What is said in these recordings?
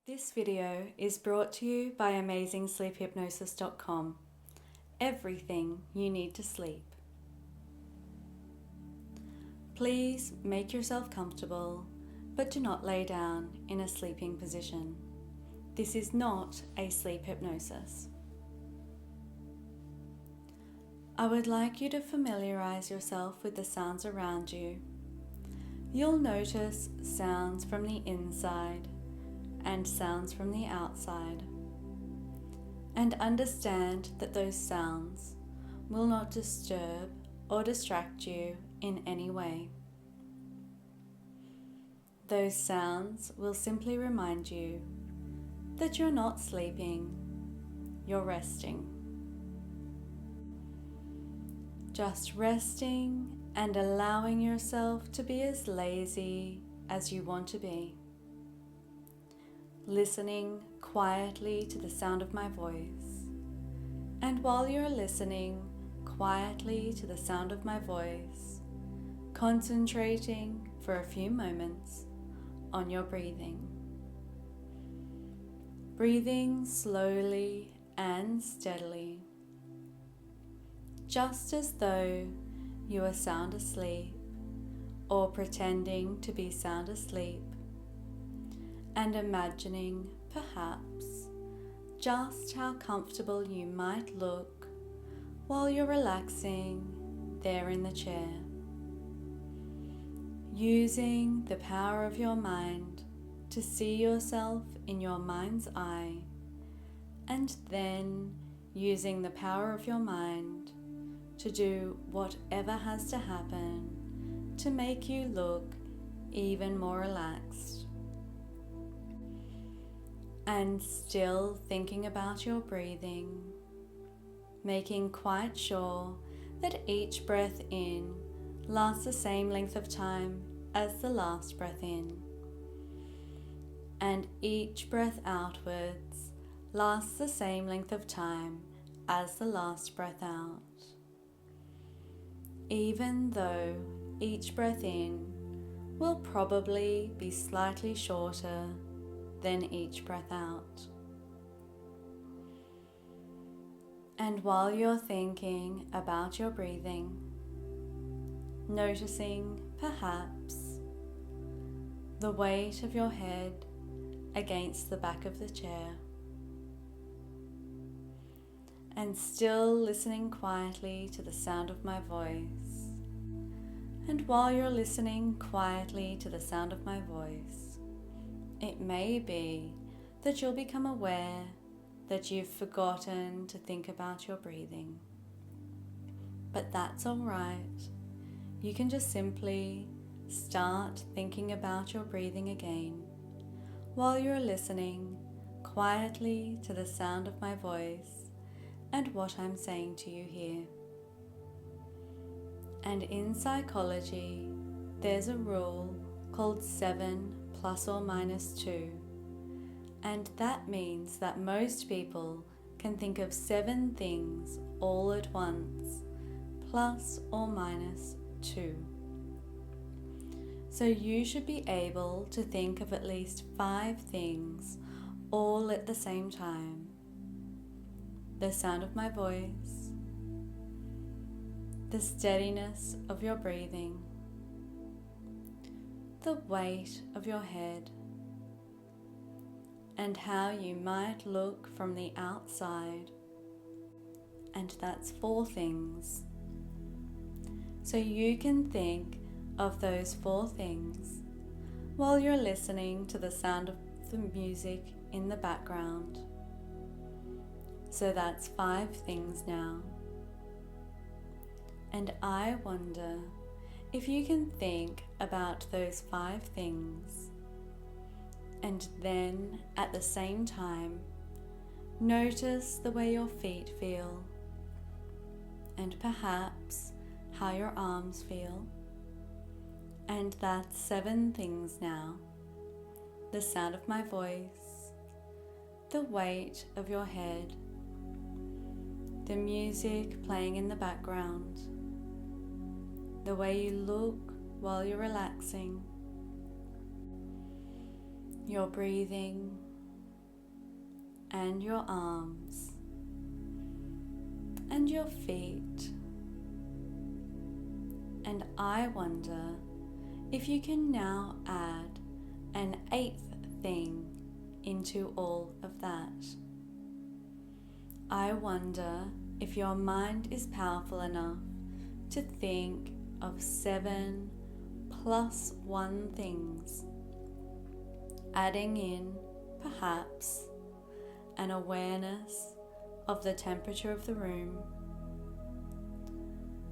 This video is brought to you by AmazingSleepHypnosis.com. Everything you need to sleep. Please make yourself comfortable, but do not lay down in a sleeping position. This is not a sleep hypnosis. I would like you to familiarize yourself with the sounds around you. You'll notice sounds from the inside and sounds from the outside, and understand that those sounds will not disturb or distract you in any way. Those sounds will simply remind you that you're not sleeping, you're resting. Just resting and allowing yourself to be as lazy as you want to be. Listening quietly to the sound of my voice. And while you're listening quietly to the sound of my voice, concentrating for a few moments on your breathing. Breathing slowly and steadily, just as though you are sound asleep or pretending to be sound asleep, and imagining perhaps just how comfortable you might look while you're relaxing there in the chair. Using the power of your mind to see yourself in your mind's eye, and then using the power of your mind to do whatever has to happen to make you look even more relaxed. And still thinking about your breathing, making quite sure that each breath in lasts the same length of time as the last breath in, and each breath outwards lasts the same length of time as the last breath out. Even though each breath in will probably be slightly shorter than each breath out. And while you're thinking about your breathing, noticing perhaps the weight of your head against the back of the chair, and still listening quietly to the sound of my voice. And while you're listening quietly to the sound of my voice, it may be that you'll become aware that you've forgotten to think about your breathing. But that's all right. You can just simply start thinking about your breathing again while you're listening quietly to the sound of my voice and what I'm saying to you here. And in psychology, there's a rule called 7 ± 2, and that means that most people can think of 7 things all at once, ±2. So you should be able to think of at least 5 things all at the same time. The sound of my voice, the steadiness of your breathing, the weight of your head, and how you might look from the outside. And that's 4 things. So you can think of those 4 things while you're listening to the sound of the music in the background. So that's 5 things now. And I wonder if you can think about those 5 things, and then at the same time notice the way your feet feel, and perhaps how your arms feel. And that's 7 things now. The sound of my voice, the weight of your head, the music playing in the background, the way you look while you're relaxing, your breathing, and your arms and your feet. And I wonder if you can now add an eighth thing into all of that. I wonder if your mind is powerful enough to think of 7 plus 1 things, adding in perhaps an awareness of the temperature of the room,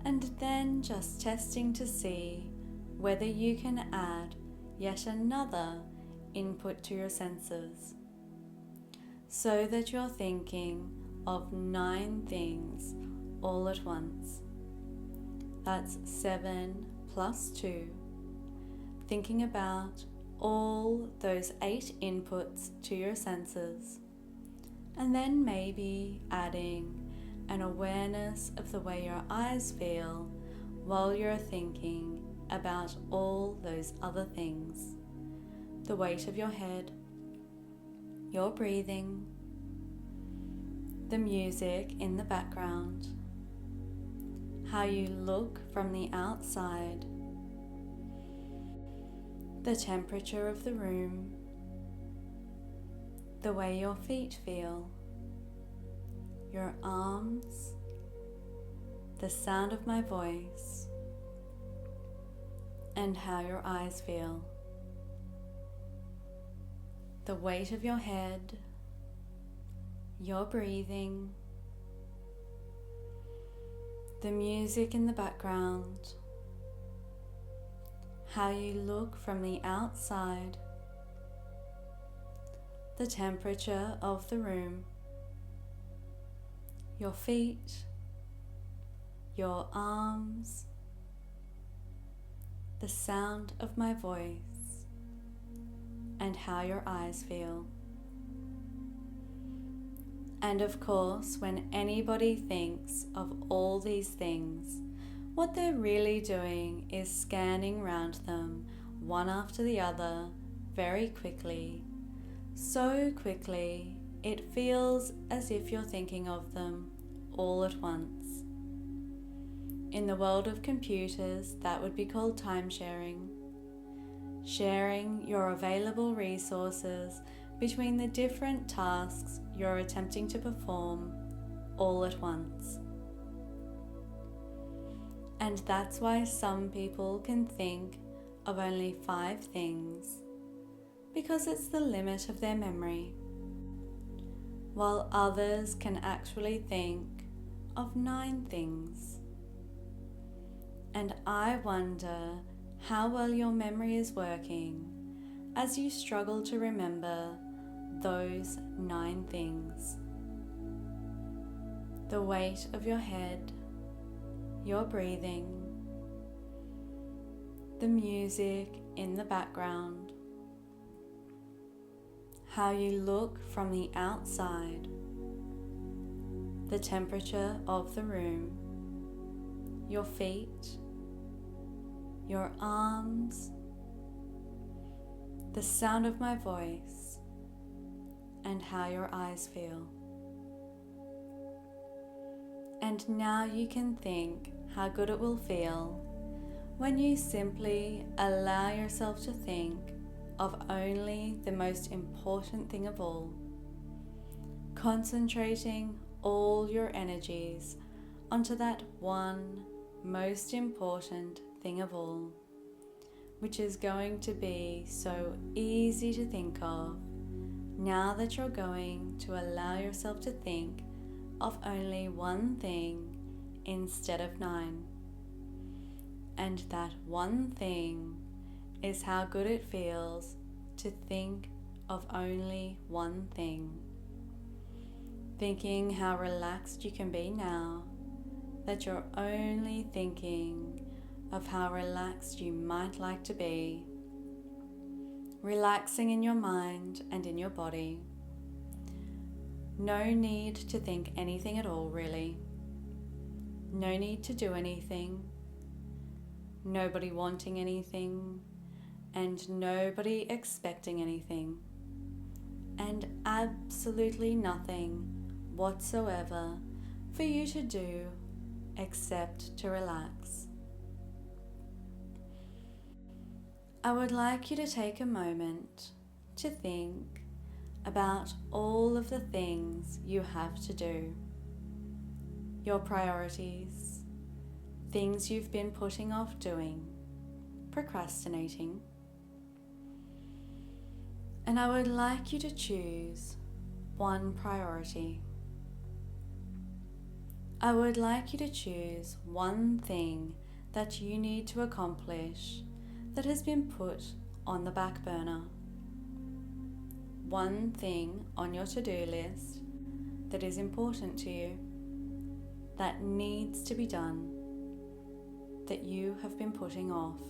and then just testing to see whether you can add yet another input to your senses, so that you're thinking of 9 things all at once. That's 7 plus 2, thinking about all those 8 inputs to your senses, and then maybe adding an awareness of the way your eyes feel while you're thinking about all those other things. The weight of your head, your breathing, the music in the background, how you look from the outside, the temperature of the room, the way your feet feel, your arms, the sound of my voice, and how your eyes feel, the weight of your head, your breathing, the music in the background, how you look from the outside, the temperature of the room, your feet, your arms, the sound of my voice, and how your eyes feel. And of course, when anybody thinks of all these things, what they're really doing is scanning round them, one after the other, very quickly. So quickly, it feels as if you're thinking of them all at once. In the world of computers, that would be called time sharing. Sharing your available resources between the different tasks you're attempting to perform all at once. And that's why some people can think of only 5 things, because it's the limit of their memory, while others can actually think of 9 things. And I wonder how well your memory is working as you struggle to remember those 9 things. The weight of your head, your breathing, the music in the background, how you look from the outside, the temperature of the room, your feet, your arms, the sound of my voice, and how your eyes feel. And now you can think how good it will feel when you simply allow yourself to think of only the most important thing of all, concentrating all your energies onto that one most important thing of all, which is going to be so easy to think of now that you're going to allow yourself to think of only one thing instead of 9. And that one thing is how good it feels to think of only one thing. Thinking how relaxed you can be now that you're only thinking of how relaxed you might like to be. Relaxing in your mind and in your body. No need to think anything at all, really. No need to do anything. Nobody wanting anything, and nobody expecting anything. And absolutely nothing whatsoever for you to do except to relax. I would like you to take a moment to think about all of the things you have to do, your priorities, things you've been putting off doing, procrastinating. And I would like you to choose one priority. I would like you to choose one thing that you need to accomplish that has been put on the back burner. One thing on your to-do list that is important to you, that needs to be done, that you have been putting off.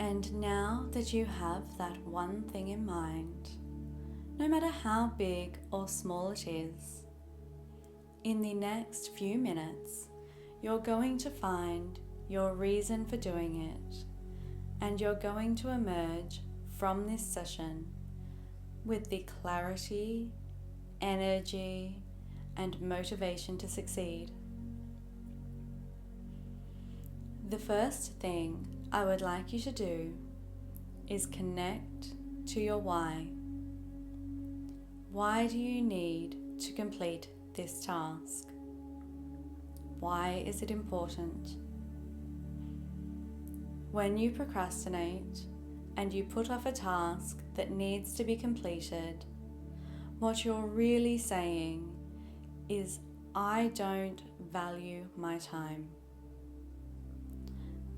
And now that you have that one thing in mind, no matter how big or small it is, in the next few minutes, you're going to find your reason for doing it, and you're going to emerge from this session with the clarity, energy, and motivation to succeed. The first thing I would like you to do is connect to your why. Why do you need to complete this task? Why is it important? When you procrastinate and you put off a task that needs to be completed, what you're really saying is, I don't value my time.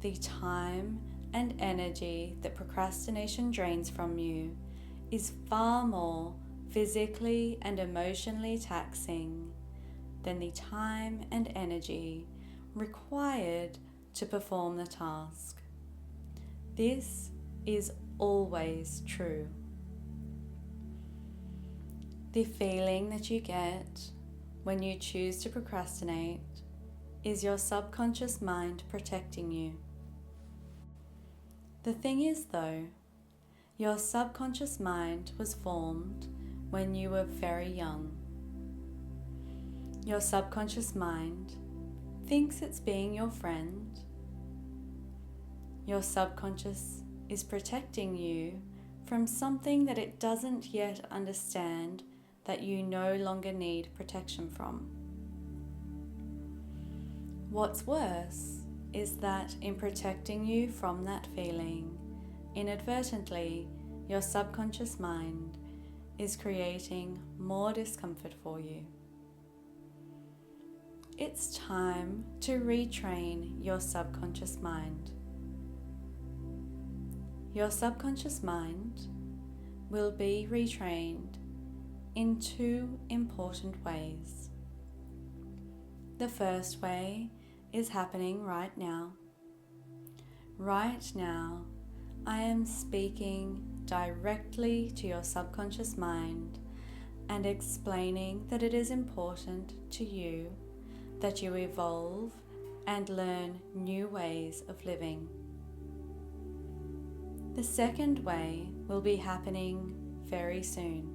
The time and energy that procrastination drains from you is far more physically and emotionally taxing than the time and energy required to perform the task. This is always true. The feeling that you get when you choose to procrastinate is your subconscious mind protecting you. The thing is though, your subconscious mind was formed when you were very young. Your subconscious mind thinks it's being your friend. Your subconscious is protecting you from something that it doesn't yet understand that you no longer need protection from. What's worse is that in protecting you from that feeling, inadvertently, your subconscious mind is creating more discomfort for you. It's time to retrain your subconscious mind. Your subconscious mind will be retrained in two important ways. The first way is happening right now. Right now, I am speaking directly to your subconscious mind and explaining that it is important to you that you evolve and learn new ways of living. The second way will be happening very soon.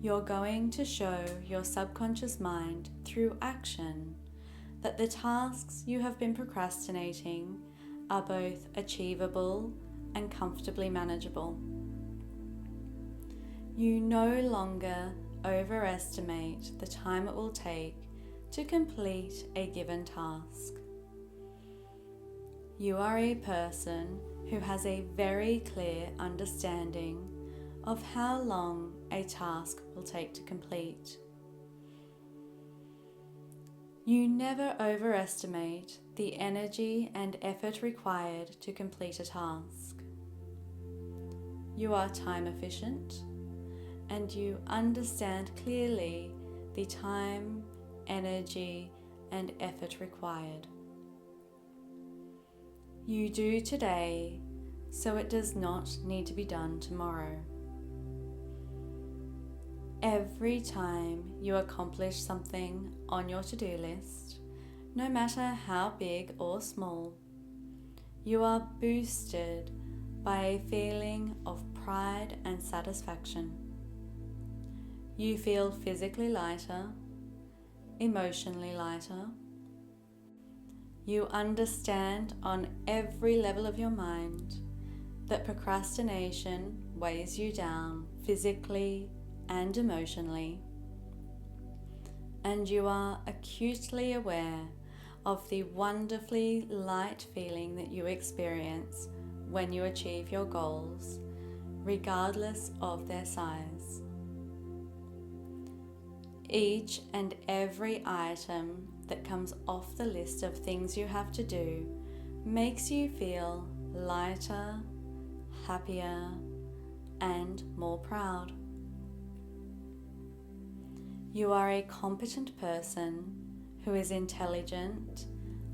You're going to show your subconscious mind through action that the tasks you have been procrastinating are both achievable and comfortably manageable. You no longer overestimate the time it will take to complete a given task. You are a person who has a very clear understanding of how long a task will take to complete. You never overestimate the energy and effort required to complete a task. You are time efficient and you understand clearly the time, energy, and effort required. You do today, so it does not need to be done tomorrow. Every time you accomplish something on your to-do list, no matter how big or small, you are boosted by a feeling of pride and satisfaction. You feel physically lighter, emotionally lighter. You understand on every level of your mind that procrastination weighs you down physically and emotionally, and you are acutely aware of the wonderfully light feeling that you experience when you achieve your goals, regardless of their size. Each and every item that comes off the list of things you have to do makes you feel lighter, happier, and more proud. You are a competent person who is intelligent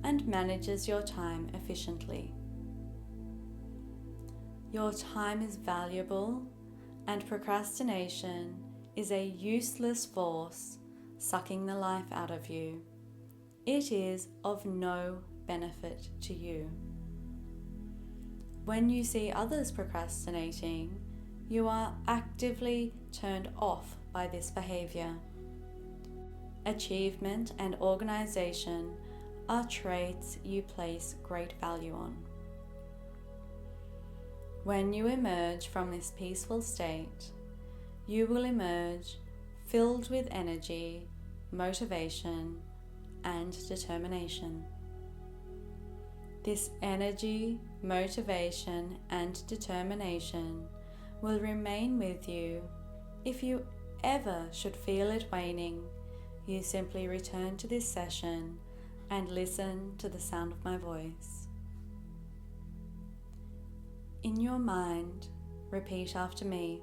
and manages your time efficiently. Your time is valuable, and procrastination is a useless force sucking the life out of you. It is of no benefit to you. When you see others procrastinating, you are actively turned off by this behavior. Achievement and organization are traits you place great value on. When you emerge from this peaceful state, you will emerge filled with energy, motivation, and determination. This energy, motivation, and determination will remain with you. If you ever should feel it waning, you simply return to this session and listen to the sound of my voice. In your mind, repeat after me.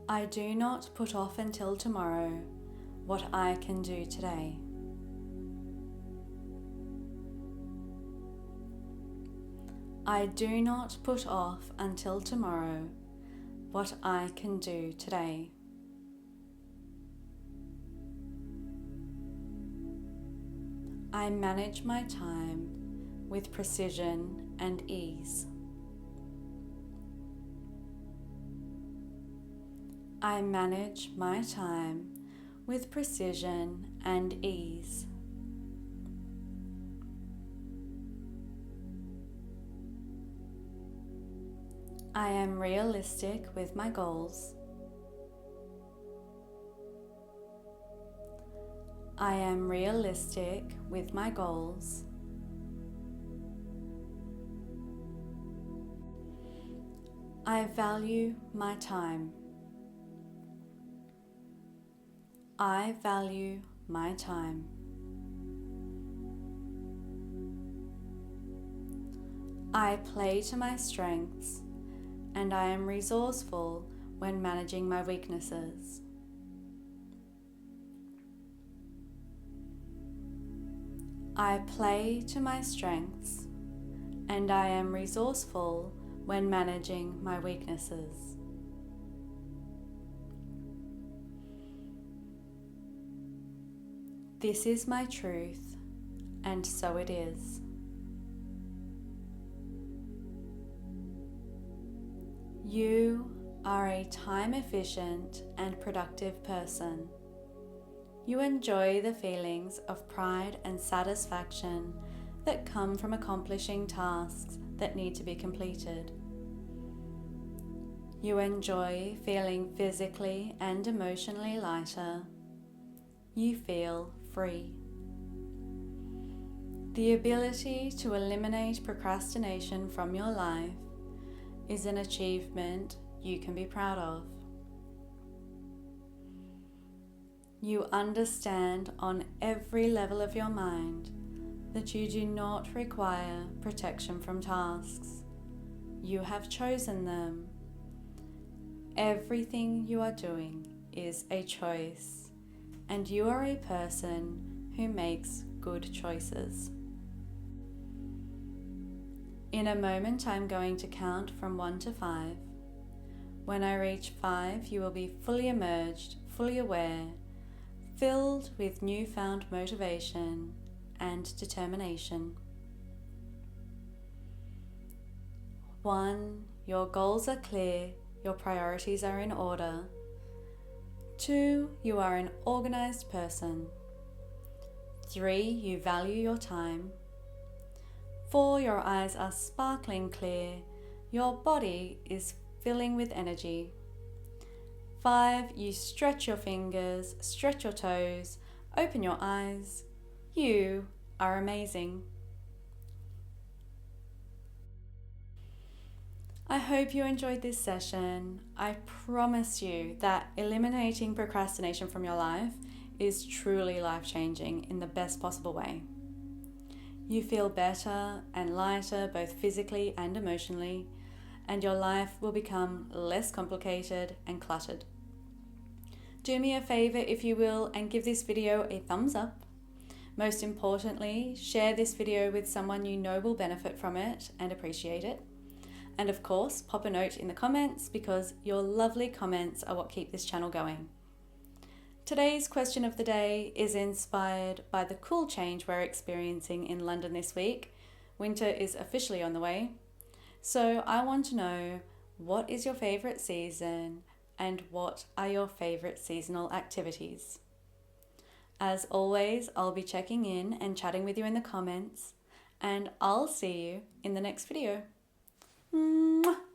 I do not put off until tomorrow what I can do today. I do not put off until tomorrow what I can do today. I manage my time with precision and ease. I manage my time with precision and ease. I am realistic with my goals. I am realistic with my goals. I value my time. I value my time. I play to my strengths, and I am resourceful when managing my weaknesses. I play to my strengths, and I am resourceful when managing my weaknesses. This is my truth, and so it is. You are a time-efficient and productive person. You enjoy the feelings of pride and satisfaction that come from accomplishing tasks that need to be completed. You enjoy feeling physically and emotionally lighter. You feel free. The ability to eliminate procrastination from your life is an achievement you can be proud of. You understand on every level of your mind that you do not require protection from tasks. You have chosen them. Everything you are doing is a choice, and you are a person who makes good choices. In a moment, I'm going to count from 1 to 5. When I reach 5, you will be fully emerged, fully aware, filled with newfound motivation and determination. 1, your goals are clear, your priorities are in order. 2, you are an organized person. 3, you value your time. 4, your eyes are sparkling clear, your body is filling with energy. 5, you stretch your fingers, stretch your toes, open your eyes. You are amazing. I hope you enjoyed this session. I promise you that eliminating procrastination from your life is truly life-changing in the best possible way. You feel better and lighter both physically and emotionally, and your life will become less complicated and cluttered. Do me a favor if you will and give this video a thumbs up. Most importantly, share this video with someone you know will benefit from it and appreciate it. And of course, pop a note in the comments because your lovely comments are what keep this channel going. Today's question of the day is inspired by the cool change we're experiencing in London this week. Winter is officially on the way. So I want to know, what is your favourite season and what are your favourite seasonal activities? As always, I'll be checking in and chatting with you in the comments, and I'll see you in the next video. Mwah!